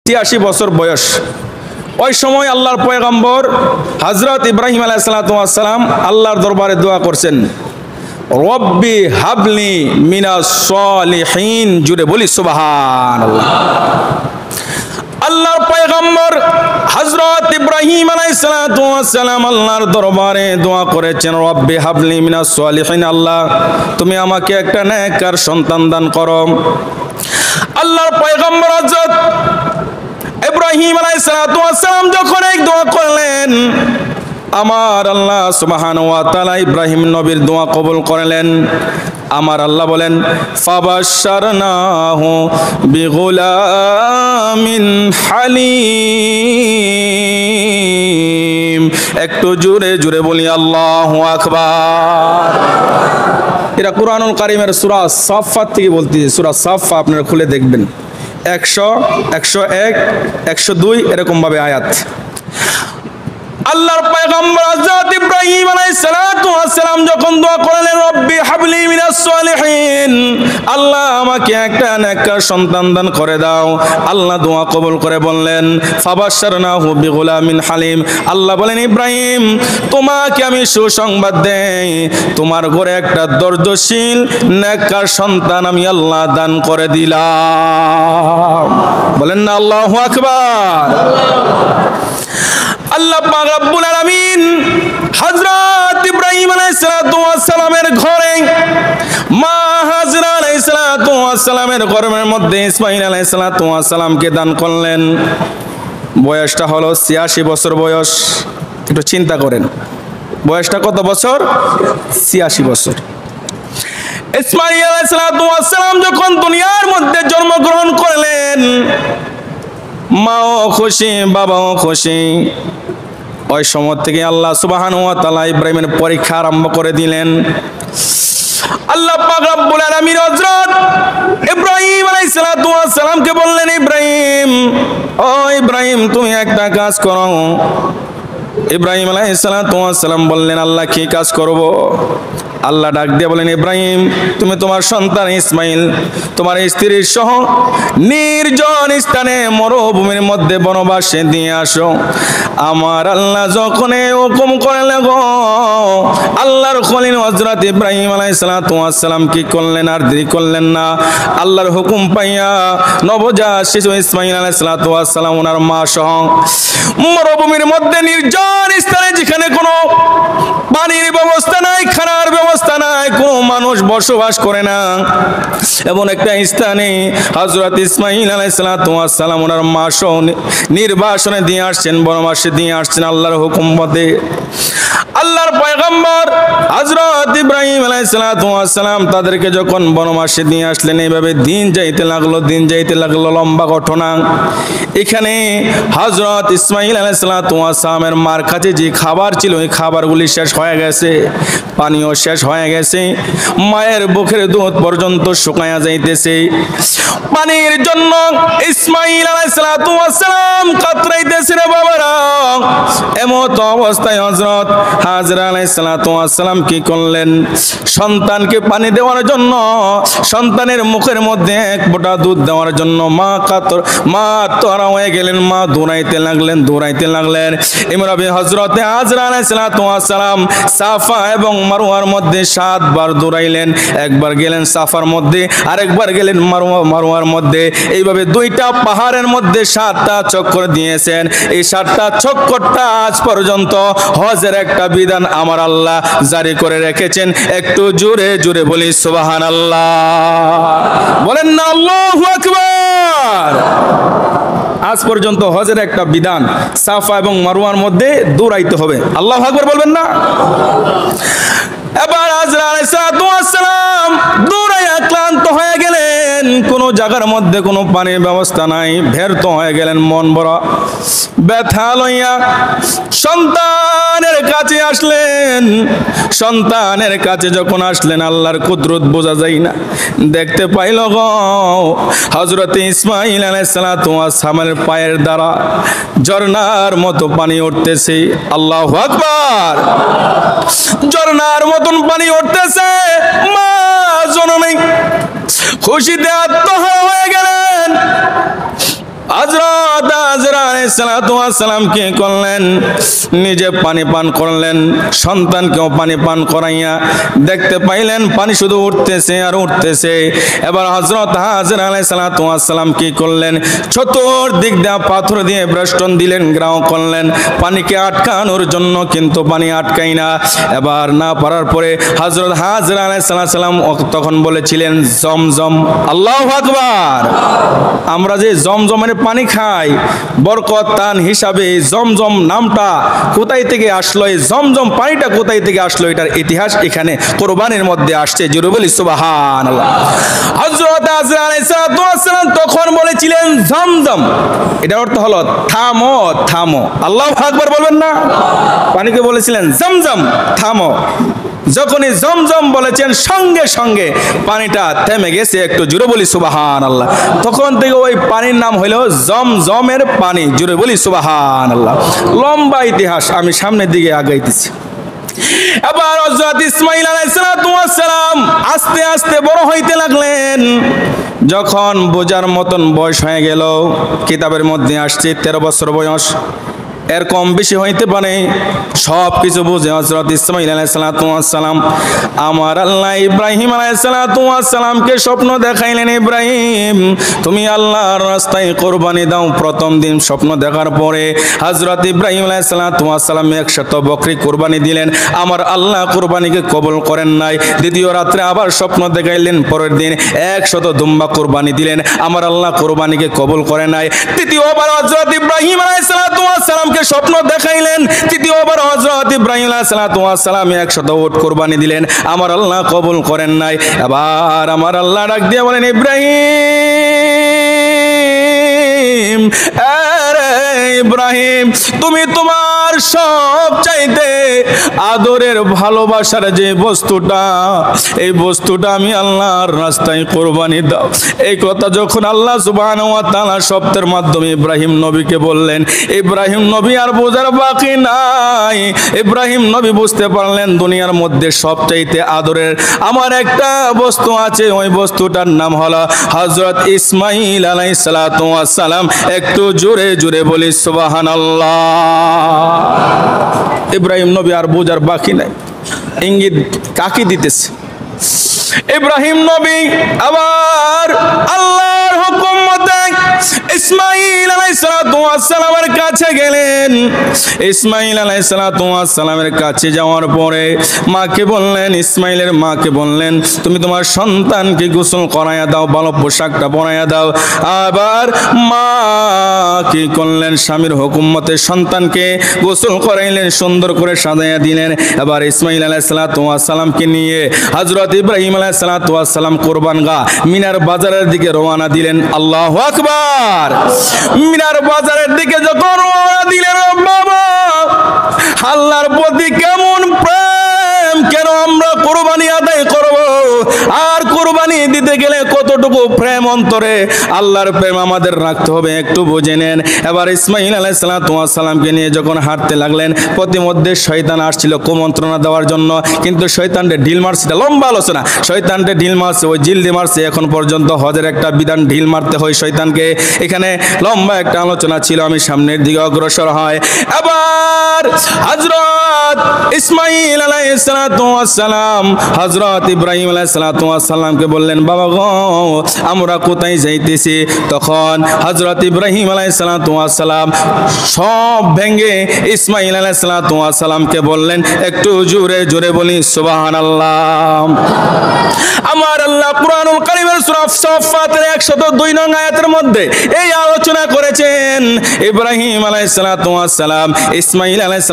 83 বছর বয়স। ওই সময় আল্লাহর পয়গম্বর হযরত ইব্রাহিম আলাইহিস সালাম আল্লাহর দরবারে দোয়া করছেন, রব্বি হাবলি মিনাস সলিহিন। জুড়ে বলি সুবহানাল্লাহ। আল্লাহর পয়গম্বর হযরত ইব্রাহিম আলাইহিস সালাম আল্লাহর দরবারে দোয়া করেছেন, রব্বি হাবলি মিনাস সলিহিন, আল্লাহ তুমি আমাকে একটা নেককার সন্তান দান করো। আল্লাহর পয়গম্বর হযরত ইব্রাহিম আলাইহিস সালাম যখন এই দোয়া করলেন, আমার আল্লাহ সুবহানাহু ওয়া তাআলা ইব্রাহিম নবীর দোয়া কবুল করলেন। আমার আল্লাহ বলেন, ফাবাশশারনাহু বিগুলামিন হালিম। একটু জোরে জোরে বলি আল্লাহু আকবার। এটা কুরআনুল কারীমের সূরা সাফফাত থেকে বলতেছে। সূরা সাফফা আপনারা খুলে দেখবেন, 100, 101, 102 এরকম ভাবে আয়াত। আল্লাহর পয়গম্বর হযরত ইব্রাহিম আলাইহিস সালাম যখন দোয়া করলেন, রব্বি হাবলি মিনাস সলিহিন, আল্লাহ আমাকে একটা নেককার সন্তান দান করে দাও। আল্লাহ দোয়া কবুল করে বললেন, ফাবাশশারনাহু বিগুলামিন হালিম। আল্লাহ বলেন, ইব্রাহিম তোমাকে আমি সুসংবাদ দেই, তোমার ঘরে একটা ধৈর্যশীল নেককার সন্তান আমি আল্লাহ দান করে দিলাম। বলেন না আল্লাহু আকবার। আল্লাহ পাক রব্বুল আলামিন হযরত ইব্রাহিম আলাইহিস সালামের ঘরে মা হাজরা আলাইহিস সালামের গর্ভের মধ্যে ইসমাঈল আলাইহিস সালামকে দান করলেন। বয়সটা হলো 86 বছর বয়স। একটু চিন্তা করেন, বয়সটা কত বছর? 86 বছর। ইসমাঈল আলাইহিস সালাম যখন দুনিয়ার মধ্যে জন্মগ্রহণ করলেন, মাও খুশি, বাবাও খুশি। ওই সময় থেকে আল্লাহ সুবহানাহু ওয়া তাআলা ইব্রাহিমের পরীক্ষা আরম্ভ করে দিলেন। আল্লাহ পাক রব্বুল আলামিন হযরত ইব্রাহিম আলাইহিস সালামকে বললেন, ইব্রাহিম, ও ইব্রাহিম তুমি একটা কাজ করো। ইব্রাহিম আলাইহিস সালাম বললেন, আল্লাহ কি কাজ করব? আল্লাহ ডাক দিয়ে বলেন, ইব্রাহিম তুমি তোমার সন্তান ইসমাইল তোমার স্ত্রীর সহ নির্জন স্থানে মরুভূমির মধ্যে বনবাসে দিয়ে আসো। আমার আল্লাহ যখন হুকুম করলেন গো, আল্লাহর খলিল হযরত ইব্রাহিম আলাইহিস সালাম কি করলেন? আর দেরি করলেন না। আল্লাহর হুকুম পাইয়া নবজাত শিশু ইসমাইল আলাইহিস সালাম ওনার মা সহ মরুভূমির মধ্যে নির্জন স্থানে, যেখানে কোনো পানির ব্যবস্থা নাই, খানার ব্যবস্থা নাই, কোনো মানুষ বসবাস করে না, এমন একটা স্থানে হযরত ইসমাঈল আলাইহিস সালাম ওনার মা সহ নির্বাসনে দিয়ে আসছেন, বনবাসে দিয়ে আসছেন আল্লাহর হুকুম মতে। আল্লাহর পয়গম্বর হযরত ইব্রাহিম আলাইহিস সালাম তাদেরকে যখন বনবাসে দিয়ে আসলেন, এইভাবে দিন যাইতে লাগলো, দিন যাইতে লাগলো, লম্বা ঘটনা। এখানে হযরত ইসমাঈল আলাইহিস সালামের মার কাছে যে খাবার ছিল, ওই খাবারগুলি শেষ হয়ে গেছে, পানিও শেষ হয়ে গেছে, মায়ের বুকের দুধ পর্যন্ত শুকায়া যাইতেছে। পানির জন্য ইসমাঈল আলাইহিস সালাম কাতরাইতেছে রে বাবারা। এমত অবস্থায় হযরত হাজরা আলাইহিস সালাম কি করলেন? সন্তানকে পানি দেওয়ার জন্য, সন্তানের মুখের মধ্যে এক ফোঁটা দুধ দেওয়ার জন্য মা তোরা হয়ে গেলেন, মা দৌড়াইতে লাগলেন। এমনি হযরতে হাজরা আলাইহিস সালাম সাফা এবং মারওয়ার মধ্যে 7 বার দৌড়াইলেন। একবার গেলেন সাফার মধ্যে, আরেকবার গেলেন মারওয়ার মধ্যে। এইভাবে 2টা পাহাড়ের মধ্যে 7টা চক্কর দিয়েছেন। এই 7টা চক্করটা আজ পর্যন্ত হজের একটা বিধান আমার আল্লাহ জারি করে রেখেছেন। একটু জোরে জোরে বলি সুবহানাল্লাহ। বলেন না আল্লাহু আকবার। আজ পর্যন্ত হজের একটা বিধান, সাফা এবং মারওয়ার মধ্যে দৌড়াইতে হবে। আল্লাহু আকবার বলবেন না? এবার হাজরা আলাইহিস সালাম দৌড়াইয়া ক্লান্ত হয়ে গেলেন, কোন জায়গার মধ্যে কোনো পানির ব্যবস্থা নাই, ব্যর্থ হয়ে গেলেন, মন বড় ব্যথা লইয়া সন্তানের কাছে আসলেন। সন্তানের কাছে যখন আসলেন, আল্লাহর কুদরত বোঝা যায় না, দেখতে পাইল গো হযরত ইসমাঈল আলাইহিস সালামের পায়ের দ্বারা ঝর্ণার মতো পানি উঠতেছে। আল্লাহু আকবার। ঝর্ণার মতন পানি উঠতেছে। মা জননী খুশিতে আত্মহারা হয়ে গেলেন। হযরত হাজরা আলাইহিস সালাতু ওয়াস সালাম কি করলেন? নিজে পানি পান করলেন, সন্তানকেও পানি পান করাইয়া দেখতে পাইলেন পানি শুধু উঠতেছে আর উঠতেছে। এবার হযরত হাজরা আলাইহিস সালাতু ওয়াস সালাম কি করলেন? চতুর্দিক দিয়ে পাথর দিয়ে বেষ্টন দিলেন, গ্রাও করলেন পানিকে আটকানোর জন্য, কিন্তু পানি আটকাই না। এবার না পারার পরে হযরত হাজরা আলাইহিস সালাম তখন বলেছিলেন জমজম। আল্লাহু আকবার। আমরা যে জমজমের পানি খাই বরকত দান হিসাবে, জমজম নামটা কোথায় থেকে আসলো, এই জমজম পানিটা কোথায় থেকে আসলো, এটার ইতিহাস এখানে কোরবানির মধ্যে আসছে। জোরে বলি সুবহানাল্লাহ। হযরত হাজরা আলাইহিস সালাম তখন বলেছিলেন জমজম, এটার অর্থ হলো থামো থামো। আল্লাহু আকবার বলবেন না? পানিকে বলেছিলেন জমজম থামো। যখনই জমজম বলেছেন সঙ্গে সঙ্গে পানিটা থেমে গেছে। একটু জোরে বলি সুবহানাল্লাহ। তখন থেকে ওই পানির নাম হলো জমজমের পানি। জোরে বলি সুবহানাল্লাহ। লম্বা ইতিহাস, আমি সামনের দিকে আগাইতেছি। এবার হযরত ইসমাঈল আলাইহিস সালাম আস্তে আস্তে বড় হইতে লাগলেন। যখন বোঝার মতন বয়স হয়ে গেল, কিতাবের মধ্যে আসছে 13 বছর বয়স, এর কম বেশি হইতে পারে, সব কিছু বুঝে হযরত ইসমাঈল আলাইহিস সালাম আমার আল্লাহ ইব্রাহিম আলাইহিস সালামকে স্বপ্ন দেখাইলেন, ইব্রাহিম তুমি আল্লাহর রাস্তায় কোরবানি দাও। প্রথম দিন স্বপ্ন দেখার পরে হযরত ইব্রাহিম আলাইহিস সালাম 100 বকরি কোরবানি দিলেন, আমার আল্লাহ কোরবানিকে কবুল করেন নাই। দ্বিতীয় রাত্রে আবার স্বপ্ন দেখাইলেন, পরের দিন 100 দুম্বা কোরবানি দিলেন, আমার আল্লাহ কোরবানিকে কবুল করেন নাই। তৃতীয়বার হযরত ইব্রাহিম আলাইহিস সালামকে স্বপ্ন দেখাইলেন, তৃতীয়বার হযরত ইব্রাহিম আলাইহিস সালাম 100 উট কোরবানি দিলেন, আমার আল্লাহ কবুল করেন নাই। আবার আমার আল্লাহ ডাক দিয়ে বলেন, ইব্রাহিম আরে ইব্রাহিম তুমি তোমার সব চাইতে আদরের ভালোবাসার যে বস্তুটা, এই বস্তুটা আমি আল্লাহর রাস্তায় কোরবানি দাও। এই কথা যখন আল্লাহ সুবহানাহু ওয়া তাআলা শব্দের মাধ্যমে ইব্রাহিম নবীকে বললেন, ইব্রাহিম নবী আর বোঝার বাকি নাই। ইব্রাহিম নবী বুঝতে পারলেন দুনিয়ার মধ্যে সবচাইতে আদরের আমার একটা বস্তু আছে, ওই বস্তুটার নাম হলো হযরত ইসমাঈল আলাইহিস সালাম। একটু জোরে জোরে বলি সুবহানাল্লাহ। ইব্রাহিম নবী আর বোঝার বাকি নাই, ইঙ্গিত কাকে দিতেছে? ইব্রাহিম নবী আবার আল্লাহর হুকুম মতে ইসমাঈল আলাইহিস সালামের কাছে গেলেন। ইসমাঈল আলাইহিস সালামের কাছে যাওয়ার পরে মাকে বললেন, ইসমাঈলের মাকে বললেন তুমি তোমার সন্তানকে গোসল করাইয়া দাও, ভালো পোশাকটা পরাইয়া দাও। আবার মা কি করলেন? স্বামীর হুকুম মতে সন্তানকে গোসল করাইলেন, সুন্দর করে সাজাইয়া দিলেন। এবার ইসমাঈল আলাইহিস সালামকে নিয়ে হযরত ইব্রাহিম আলাইহিস সালাম কোরবানগাহ মিনার বাজারের দিকে রওনা দিলেন। আল্লাহু আকবার। মিনার বাজারের দিকে যখন রওনা দিলেন, বাবা আল্লাহর প্রতি কেমন প্রেম, কেন আমরা কোরবানি আদায় করব? আর কোরবানি দিতে গেলে কতটুকু প্রেম অন্তরে, আল্লাহর প্রেম আমাদের রাখতে হবে, একটু বুঝে নেন। এবার ইসমাঈল আলাইহিস সালামকে নিয়ে যখন হাঁটতে লাগলেন, প্রতিমধ্যে শয়তান আসছিল কুমন্ত্রণা দেওয়ার জন্য, কিন্তু শয়তানকে ঢিল মারছে। লম্বা আলোচনা, শয়তানকে ঢিল মারছে, ওই জিল দিয়ে মারছে। এখন পর্যন্ত হজের একটা বিধান, ঢিল মারতে হয় শয়তানকে। এখানে লম্বা একটা আলোচনা ছিল, আমি সামনের দিকে অগ্রসর হয়। এবার হযরত ইসমাঈল আলাইহিস সালাম হযরত ইব্রাহিম আলাইহিস সালামকে বললেন, বাবা গো আমরা কোথায় যাইতেছি? তখন হযরত ইব্রাহিম আলাইহিস সালাম সব ভেঙে ইসমাঈল আলাইহিস সালামকে বললেন, একটু জোরে জোরে বলি সুবহানাল্লাহ। আমার আল্লাহ কুরআনুল কারীমের সূরা সাফফাতের 102 নং আয়াতের মধ্যে এই আলোচনা করেছেন। ইব্রাহিম আলাইহিস সালাম ইসমাঈল আলাইহিস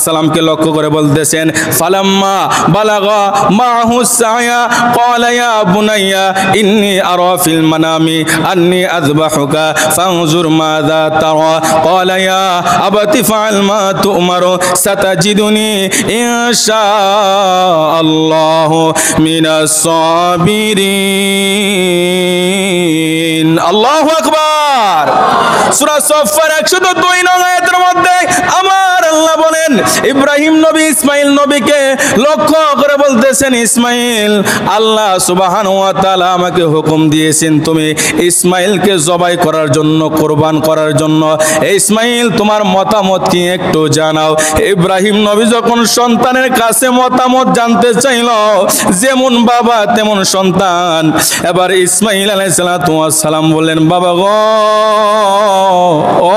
সালামকে লক্ষ্য করে বলতেছেন, ফালাম্মা বালাগা মাহু সায়া ক্বালা ইয়া বুনাইয়া ইন্নী আরা ফিল মানামি আন্নী আযবাহুকা ফানজুর মাযা তারা ক্বালা ইয়া আবাতি ফাআল মা তু'মারু সাতাজিদুনি ইনশাআল্লাহু মিনাস সাবিরিন। আল্লাহু আকবার। সূরা সাফফার 102 নং আয়াতের মধ্যে আমার আল্লাহ বলেন, ইব্রাহিম নবী ইসমাঈল নবীকে লক্ষ্য করে বলতেছেন, ইসমাঈল আল্লাহ সুবহানাহু ওয়া তাআলা আমাকে হুকুম হুকুম দিয়েছেন তুমি ইসমাইলকে জবাই করার জন্য, কোরবান করার জন্য। ইসমাইল তোমার মতামত কি একটু জানাও। ইব্রাহিম নবী যখন সন্তানের কাছে মতামত জানতে চাইল, যেমন বাবা তেমন সন্তান। এবার ইসমাইল আলাইহিস সালাম বললেন, বাবা গো, ও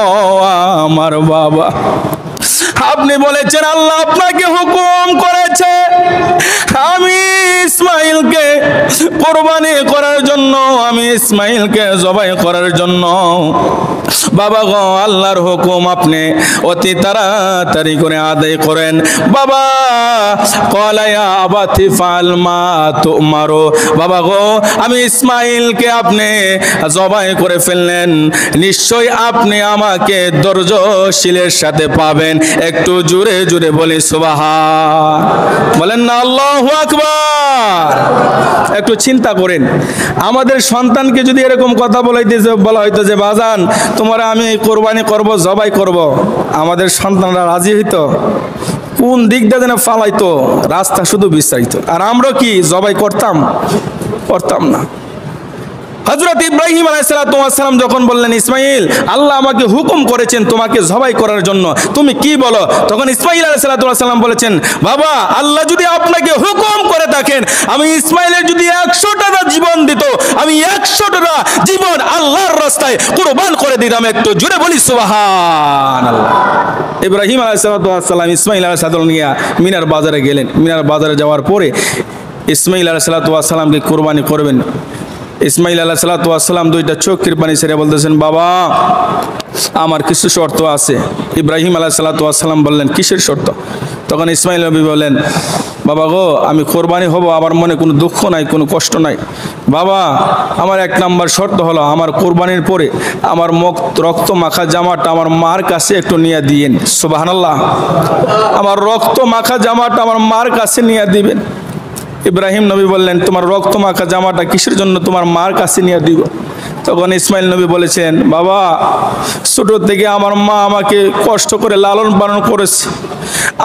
আমার বাবা, আপনি বলেছেন আল্লাহ আপনাকে হুকুম করেছে আমি ইসমাইলকে কোরবানি করার জন্য, আমি ইসমাইলকে জবাই করার জন্য। বাবা গো, আল্লাহর হুকুম আপনি অতি তাড়াতাড়ি করে আদায় করেন। বাবা ক্বালা ইয়া আবাতি ফাল মা তুমারু। বাবা গো, আমি ইসমাইলকে আপনি জবাই করে ফেললেন, নিশ্চয়ই আপনি আমাকে ধৈর্যশীলের সাথে পাবেন। একটু জোরে জোরে বলি সুবহান, বলেন না আল্লাহু আকবার। একটু চিন্তা করেন, আমাদের সন্তানকে যদি এরকম কথা বলা হইতো যে বাজান তোমার আমি কোরবানি করব, জবাই করব, আমাদের সন্তানরা রাজি হইতো? কোন দিকটা যেন ফালাইতো, রাস্তা শুধু বিচারিত। আর আমরা কি জবাই করতাম? করতাম না। হযরত ইব্রাহিম আলাইহিস সালাম যখন বললেন ইসমাইল আল্লাহ আমাকে হুকুম করেছেন তোমাকে জবাই করার জন্য, তুমি কি বলো? তখন ইসমাইল আলাইহিস সালাম বলেছেন, বাবা আল্লাহ যদি আপনাকে হুকুম করে থাকেন, আমি ইসমাইলের যদি 100টা জীবন দিত, আমি 100টা জীবন আল্লাহর রাস্তায় কুরবান করে দিতাম। একটু জোরে বলি সুবহানাল্লাহ। ইব্রাহিম আলাইহিস সালাম ইসমাইল আলাইহিস সালাম নিয়ে মিনার বাজারে গেলেন। মিনার বাজারে যাওয়ার পরে ইসমাইল আলাইহিস সালামকে কুরবানি করবেন। ইসমাইল আলাইহিস সালাম দুইটা চোখের পানি ছেড়ে বলতেছেন, বাবা আমার কিছু শর্ত আছে। ইব্রাহিম আলাইহিস সালাম বললেন, কিসের শর্ত? তখন ইসমাইল নবী বললেন, বাবা গো, আমি কোরবানি হব, আমার মনে কোনো দুঃখ নাই, কোনো কষ্ট নাই। বাবা আমার 1 নাম্বার শর্ত হলো, আমার কোরবানির পরে আমার রক্ত মাখা জামাটা আমার মার কাছে একটু নিয়ে দিয়েন। সুবহানাল্লাহ। আমার রক্ত মাখা জামাটা আমার মার কাছে নিয়ে দিবেন। ইব্রাহিম নবী বললেন, তোমার রক্ত মাখা জামাটা কিসের জন্য তোমার মার কাছে নিয়ে দিব? তখন ইসমাইল নবী বলেছেন, বাবা ছোট থেকে আমার মা আমাকে কষ্ট করে লালন পালন করেছে,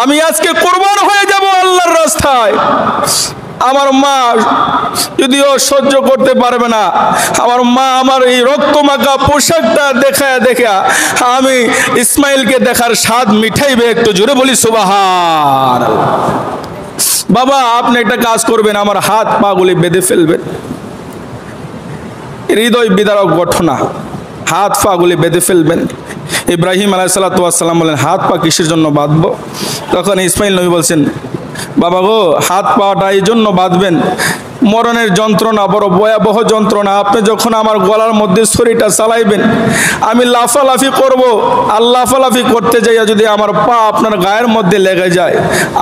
আমি আজকে কোরবান হয়ে যাব আল্লাহর রাস্তায়। আমার মা যদিও সহ্য করতে পারবে না, আমার মা আমার এই রক্ত মাখা পোশাকটা দেখা আমি ইসমাইলকে দেখার স্বাদ মিঠাইবে। একটু জোরে বলি সুবহানাল্লাহ। বাবা আপনি একটা কাজ করবেন, আমার হাত পা গুলি বেঁধে ফেলবেন। হৃদয় বিদারক ঘটনা, হাত পা গুলি বেঁধে ফেলবেন। ইব্রাহিম আলাইহিস সালাম বলেন, হাত পা কিসের জন্য বাঁধবো? তখন ইসমাইল নবী বলছেন, বাবা গো, হাত পাটা এই জন্য বাঁধবেন, মরণের যন্ত্রণা বড় ভয়াবহ যন্ত্রণা। আপনি যখন আমার গলার মধ্যে ছুরিটা চালাইবেন, আমি লাফালাফি করব, আর লাফালাফি করতে যাইয়া যদি আমার পা আপনার গায়ের মধ্যে লেগে যায়,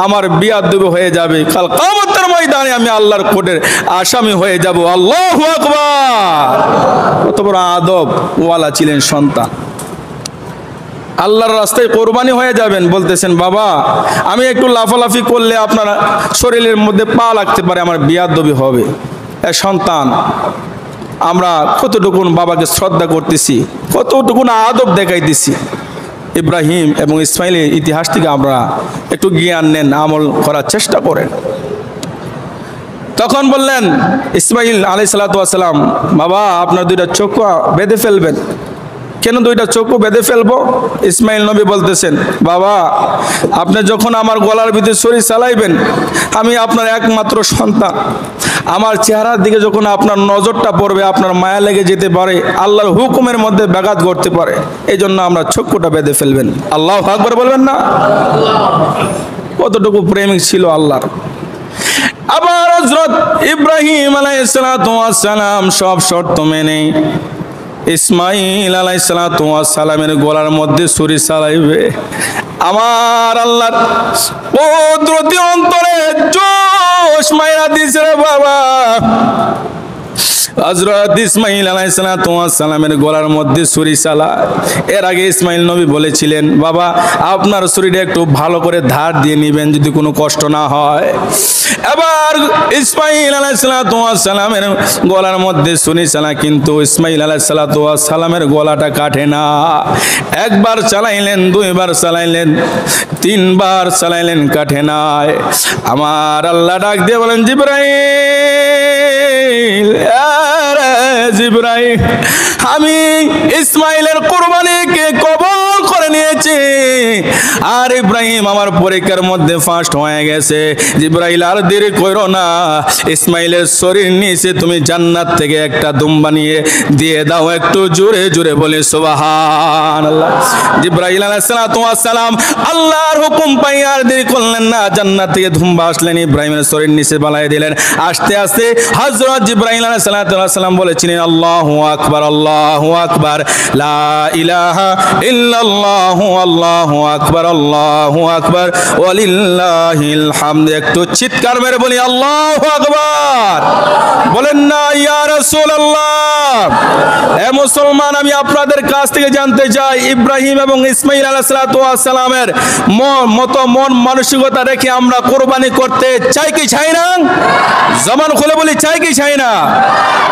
আমার বিয়াদবি হয়ে যাবে। কাল কিয়ামতের ময়দানে আমি আল্লাহর কোর্টের আসামি হয়ে যাব। আল্লাহু আকবার। কত বড় আদব ওয়ালা ছিলেন সন্তান। আল্লাহর রাস্তায় কোরবানি হয়ে যাবেন, বলতেছেন বাবা আমি একটু লাফালাফি করলে আপনার শরীরের মধ্যে পা লাগতে পারে, আমার বিয়াদবি হবে। সন্তান আমরা কতটুকুন বাবাকে শ্রদ্ধা করতেছি, কতটুকুন আদব দেখাইতেছি। ইব্রাহিম এবং ইসমাইলের ইতিহাস থেকে আমরা একটু জ্ঞান নেন, আমল করার চেষ্টা করেন। তখন বললেন ইসমাইল আলাইহিস সালাম, বাবা আপনার 2টা চোখ বেঁধে ফেলবেন। কেন 2টা চোখ বেঁধে ফেলবো? ইসমাইল নবী বলতেছেন, বাবা আপনি যখন আমার গলার ভিতরে ছুরি চালাইবেন, আমি আপনার একমাত্র সন্তান, আমার চেহারার দিকে যখন আপনার নজরটা পড়বে, আপনার মায়া লেগে যেতে পারে, আল্লাহর হুকুমের মধ্যে ব্যাঘাত ঘটতে পারে, এই জন্য আমরা চক্ষুটা বেঁধে ফেলবেন। আল্লাহু আকবার বলবেন না? কতটুকু প্রেমিক ছিল আল্লাহর। আবার হযরত ইব্রাহিম আলাইহিস সালাম সব শর্ত মেনে ইসমাইল আলাইহিস সালামের গলার মধ্যে ছুরি চালাইবে। আমার আল্লাহর কুদরতি অন্তরে জোশ মাইরা দিছে রে বাবা। হযরত ইসমাইল আলাইহিস সালামের গলার মধ্যে ছুরি চালা। এর আগে ইসমাইল নবী বলেছিলেন, বাবা আপনার ছুরিটা একটু ভালো করে ধার দিয়ে নেবেন যদি কোনো কষ্ট না হয়। এবার ইসমাইল আলাইহিস সালামের গলার মধ্যে ছুরি চালা, কিন্তু ইসমাইল আলাইহিস সালামের গলাটা কাটে না। একবার চালাইলেন, 2বার চালাইলেন, 3বার চালাইলেন, কাটে নাই। আমার আল্লাহ ডাক দিয়ে বলেন, জিবরাইল জিবরাইল, আমি ইসমাইলের কুরবানিকে কবুল করে নিয়েছি, আর ইব্রাহিম আমার পরীক্ষার মধ্যে ফার্স্ট হয়ে গেছে। জিবরাইল আর দেরি করো না, ইসমাইলের শরীর নিচে তুমি জান্নাত থেকে একটা দুম্বা নিয়ে দিয়ে দাও। একটু জোরে জোরে বলে সুবহানাল্লাহ। জিবরাইল আলাইহিস সালাম আল্লাহর হুকুম পাই আর দেরি করলেন না, জান্নাত থেকে দুম্বা আসলেন, ইব্রাহিমের শরীর নিচে বালাই দিলেন। আস্তে আস্তে হযরত জিবরাইল আলাইহিস সালাম বলেছিলেন আল্লাহু আকবার, আল্লাহু আকবার, লা ইলাহা ইল্লাল্লাহু, আল্লাহু আকবার, আল্লাহু আকবার, ওয়ালিল্লাহিল হামদ। একটু চিৎকার মেরে বলি আল্লাহু আকবার। বলেন না ইয়া রাসূলুল্লাহ। এ মুসলমান, আমি আপনাদের কাছ থেকে জানতে চাই, ইব্রাহিম এবং ইসমাইল আলাইহিস সালামের মতো মন মানসিকতা রেখে আমরা কোরবানি করতে চাই কি চাই না? জবান খুলে বলি চাই কি চাই না?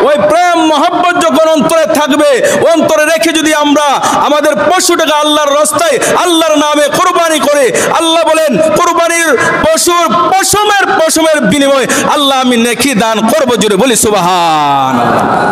ওই প্রেম মহব্বত যখন অন্তরে থাকবে, অন্তরে রেখে যদি আমরা আমাদের পশুটাকে আল্লাহর রাস্তায় আল্লাহর নামে কোরবানি করে, আল্লাহ বলেন কোরবানির পশুমের বিনিময়ে আল্লাহ আমি নেকি দান করবো। জুড়ে বলি সুবহানাল্লাহ।